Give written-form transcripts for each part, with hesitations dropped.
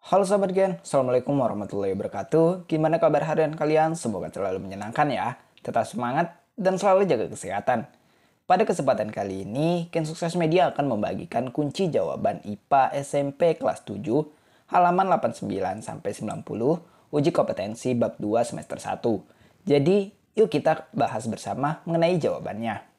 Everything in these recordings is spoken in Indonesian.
Halo Sobat Gen, Assalamualaikum warahmatullahi wabarakatuh. Gimana kabar harian kalian? Semoga selalu menyenangkan ya. Tetap semangat dan selalu jaga kesehatan. Pada kesempatan kali ini, Gen Sukses Media akan membagikan kunci jawaban IPA SMP kelas 7, halaman 89-90, uji kompetensi bab 2 semester 1. Jadi, yuk kita bahas bersama mengenai jawabannya.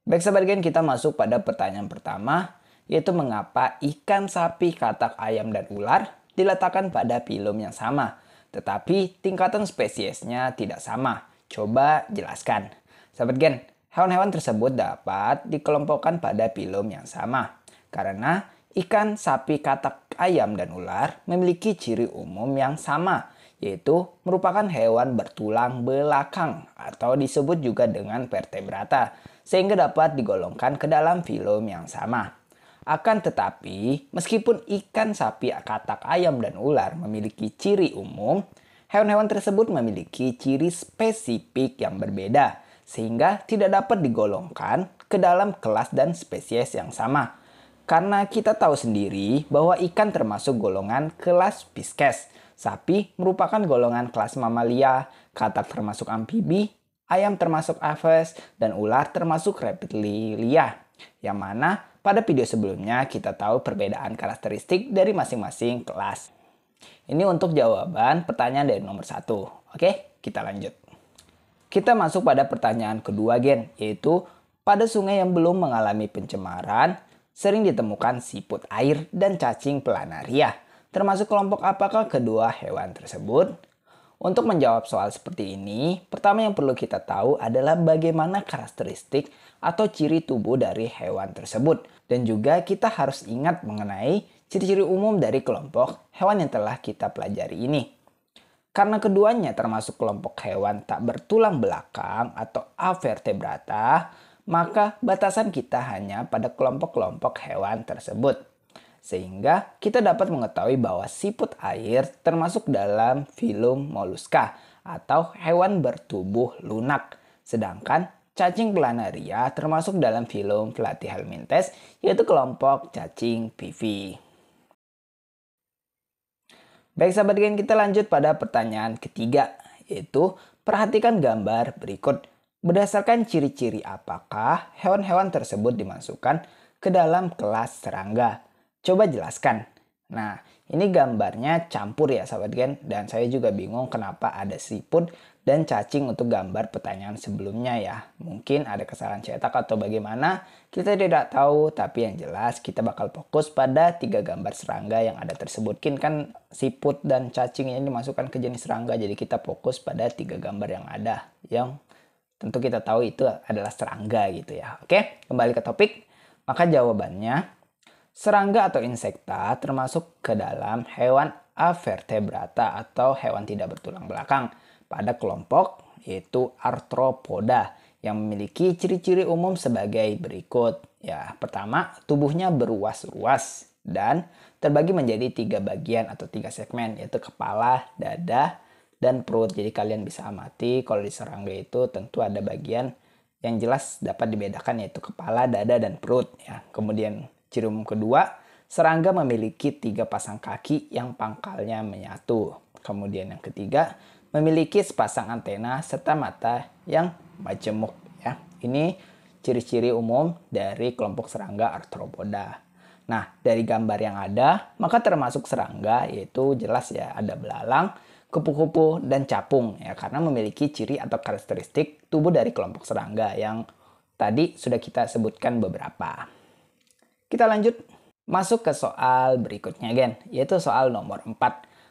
Baik Sobat Gen, kita masuk pada pertanyaan pertama, yaitu mengapa ikan, sapi, katak, ayam, dan ular diletakkan pada filum yang sama, tetapi tingkatan spesiesnya tidak sama. Coba jelaskan. Sobat Gen, hewan-hewan tersebut dapat dikelompokkan pada filum yang sama, karena ikan, sapi, katak, ayam, dan ular memiliki ciri umum yang sama, yaitu merupakan hewan bertulang belakang atau disebut juga dengan vertebrata, sehingga dapat digolongkan ke dalam filum yang sama. Akan tetapi, meskipun ikan, sapi, katak, ayam, dan ular memiliki ciri umum, hewan-hewan tersebut memiliki ciri spesifik yang berbeda, sehingga tidak dapat digolongkan ke dalam kelas dan spesies yang sama. Karena kita tahu sendiri bahwa ikan termasuk golongan kelas Pisces, sapi merupakan golongan kelas mamalia, katak termasuk amfibi, ayam termasuk aves, dan ular termasuk reptilia. Yang mana pada video sebelumnya kita tahu perbedaan karakteristik dari masing-masing kelas. Ini untuk jawaban pertanyaan dari nomor 1. Oke, kita lanjut. Kita masuk pada pertanyaan kedua Gen, yaitu pada sungai yang belum mengalami pencemaran, sering ditemukan siput air dan cacing planaria. Termasuk kelompok apakah kedua hewan tersebut? Untuk menjawab soal seperti ini, pertama yang perlu kita tahu adalah bagaimana karakteristik atau ciri tubuh dari hewan tersebut. Dan juga kita harus ingat mengenai ciri-ciri umum dari kelompok hewan yang telah kita pelajari ini. Karena keduanya termasuk kelompok hewan tak bertulang belakang atau avertebrata, maka batasan kita hanya pada kelompok-kelompok hewan tersebut. Sehingga kita dapat mengetahui bahwa siput air termasuk dalam filum Mollusca atau hewan bertubuh lunak. Sedangkan cacing planaria termasuk dalam filum Platyhelminthes yaitu kelompok cacing pipi. Baik sahabat Gen, kita lanjut pada pertanyaan ketiga, yaitu perhatikan gambar berikut. Berdasarkan ciri-ciri apakah hewan-hewan tersebut dimasukkan ke dalam kelas serangga? Coba jelaskan. Nah, ini gambarnya campur ya sahabat Gen, dan saya juga bingung kenapa ada siput dan cacing untuk gambar pertanyaan sebelumnya ya. Mungkin ada kesalahan cetak atau bagaimana, kita tidak tahu, tapi yang jelas kita bakal fokus pada 3 gambar serangga yang ada tersebut. Mungkin kan siput dan cacing ini dimasukkan ke jenis serangga, jadi kita fokus pada 3 gambar yang ada, yang tentu kita tahu itu adalah serangga gitu ya. Oke, kembali ke topik. Maka jawabannya, serangga atau insekta termasuk ke dalam hewan avertebrata atau hewan tidak bertulang belakang pada kelompok yaitu arthropoda yang memiliki ciri-ciri umum sebagai berikut. Ya, pertama, tubuhnya beruas-ruas dan terbagi menjadi 3 bagian atau 3 segmen, yaitu kepala, dada, dan perut. Jadi kalian bisa amati kalau di serangga itu tentu ada bagian yang jelas dapat dibedakan, yaitu kepala, dada, dan perut. Ya, kemudian ciri umum kedua, serangga memiliki 3 pasang kaki yang pangkalnya menyatu. Kemudian yang ketiga, memiliki sepasang antena serta mata yang majemuk. Ya, ini ciri-ciri umum dari kelompok serangga arthropoda. Nah, dari gambar yang ada, maka termasuk serangga yaitu jelas ya ada belalang, kupu-kupu, dan capung ya, karena memiliki ciri atau karakteristik tubuh dari kelompok serangga yang tadi sudah kita sebutkan beberapa. Kita lanjut masuk ke soal berikutnya Gen, yaitu soal nomor 4.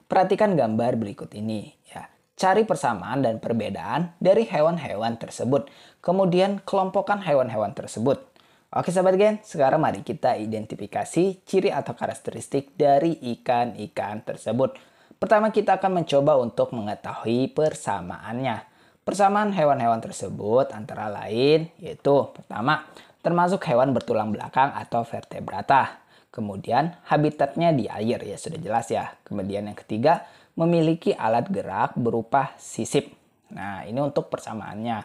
Perhatikan gambar berikut ini ya. Cari persamaan dan perbedaan dari hewan-hewan tersebut. Kemudian kelompokkan hewan-hewan tersebut. Oke sahabat Gen, sekarang mari kita identifikasi ciri atau karakteristik dari ikan-ikan tersebut. Pertama kita akan mencoba untuk mengetahui persamaannya. Persamaan hewan-hewan tersebut antara lain yaitu pertama, termasuk hewan bertulang belakang atau vertebrata. Kemudian habitatnya di air ya sudah jelas ya. Kemudian yang ketiga, memiliki alat gerak berupa sisip. Nah, ini untuk persamaannya.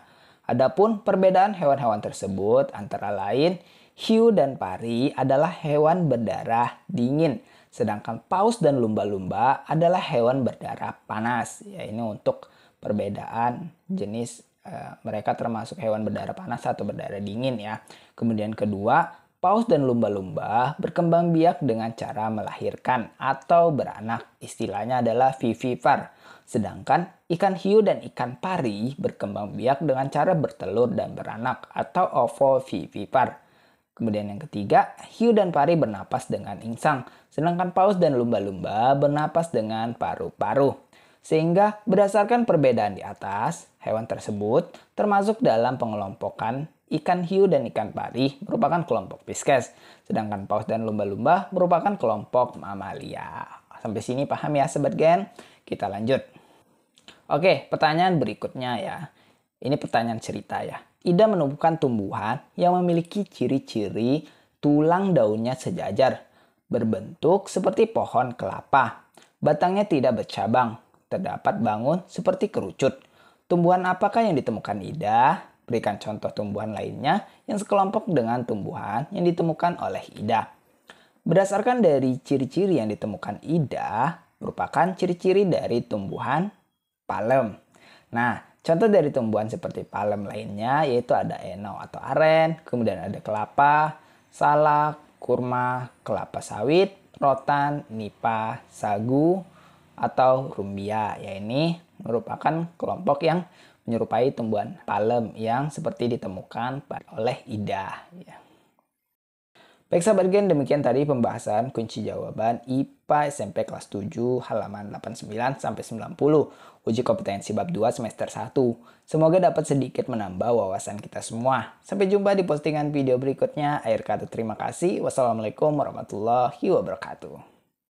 Adapun perbedaan hewan-hewan tersebut antara lain Hiu dan pari adalah hewan berdarah dingin, sedangkan paus dan lumba-lumba adalah hewan berdarah panas. Ya, ini untuk perbedaan jenis mereka termasuk hewan berdarah panas atau berdarah dingin ya. Kemudian kedua, paus dan lumba-lumba berkembang biak dengan cara melahirkan atau beranak. Istilahnya adalah vivipar. Sedangkan ikan hiu dan ikan pari berkembang biak dengan cara bertelur dan beranak atau ovovivipar. Kemudian yang ketiga, hiu dan pari bernapas dengan insang, sedangkan paus dan lumba-lumba bernapas dengan paru-paru. Sehingga berdasarkan perbedaan di atas, hewan tersebut termasuk dalam pengelompokan ikan hiu dan ikan pari merupakan kelompok Pisces, sedangkan paus dan lumba-lumba merupakan kelompok mamalia. Sampai sini paham ya Sobat Gen? Kita lanjut. Oke, pertanyaan berikutnya ya. Ini pertanyaan cerita ya. Ida menemukan tumbuhan yang memiliki ciri-ciri tulang daunnya sejajar, berbentuk seperti pohon kelapa. Batangnya tidak bercabang, terdapat bangun seperti kerucut. Tumbuhan apakah yang ditemukan Ida? Berikan contoh tumbuhan lainnya yang sekelompok dengan tumbuhan yang ditemukan oleh Ida. Berdasarkan dari ciri-ciri yang ditemukan Ida, merupakan ciri-ciri dari tumbuhan palem. Nah, contoh dari tumbuhan seperti palem lainnya yaitu ada enau atau aren, kemudian ada kelapa, salak, kurma, kelapa sawit, rotan, nipa, sagu, atau rumbia. Ya, ini merupakan kelompok yang menyerupai tumbuhan palem yang seperti ditemukan oleh Ida. Ya. Baik sahabat Gen, demikian tadi pembahasan kunci jawaban IPA SMP kelas 7 halaman 89 sampai 90 uji kompetensi bab 2 semester 1. Semoga dapat sedikit menambah wawasan kita semua. Sampai jumpa di postingan video berikutnya. Akhir kata terima kasih. Wassalamualaikum warahmatullahi wabarakatuh.